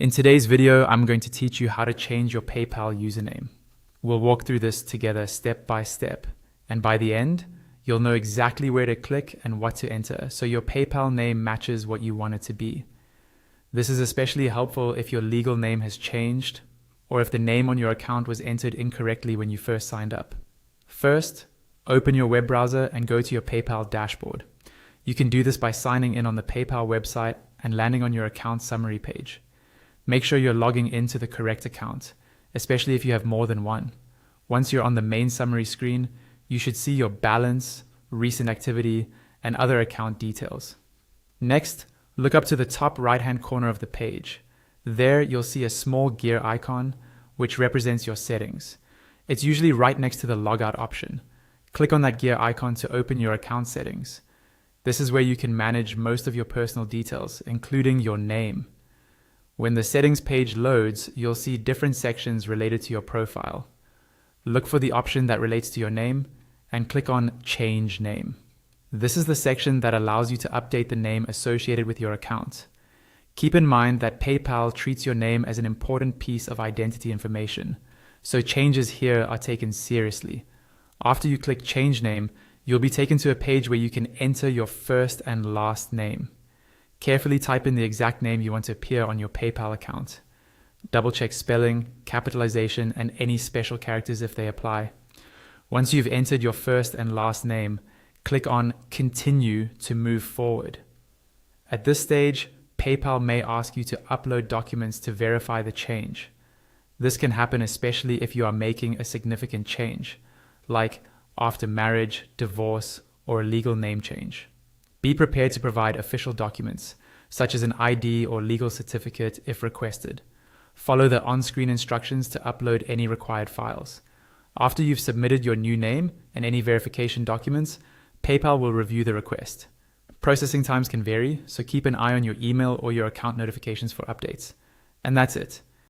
In today's video, I'm going to teach you how to change your PayPal username. We'll walk through this together step by step, and by the end, you'll know exactly where to click and what to enter so your PayPal name matches what you want it to be. This is especially helpful if your legal name has changed or if the name on your account was entered incorrectly when you first signed up. First, open your web browser and go to your PayPal dashboard. You can do this by signing in on the PayPal website and landing on your account summary page. Make sure you're logging into the correct account, especially if you have more than one. Once you're on the main summary screen, you should see your balance, recent activity, and other account details. Next, look up to the top right-hand corner of the page. There, you'll see a small gear icon, which represents your settings. It's usually right next to the logout option. Click on that gear icon to open your account settings. This is where you can manage most of your personal details, including your name. When the settings page loads, you'll see different sections related to your profile. Look for the option that relates to your name and click on Change Name. This is the section that allows you to update the name associated with your account. Keep in mind that PayPal treats your name as an important piece of identity information, so changes here are taken seriously. After you click Change Name, you'll be taken to a page where you can enter your first and last name. Carefully type in the exact name you want to appear on your PayPal account. Double check spelling, capitalization, and any special characters if they apply. Once you've entered your first and last name, click on Continue to move forward. At this stage, PayPal may ask you to upload documents to verify the change. This can happen especially if you are making a significant change, like after marriage, divorce, or a legal name change. Be prepared to provide official documents, such as an ID or legal certificate if requested. Follow the on-screen instructions to upload any required files. After you've submitted your new name and any verification documents, PayPal will review the request. Processing times can vary, so keep an eye on your email or your account notifications for updates. And that's it.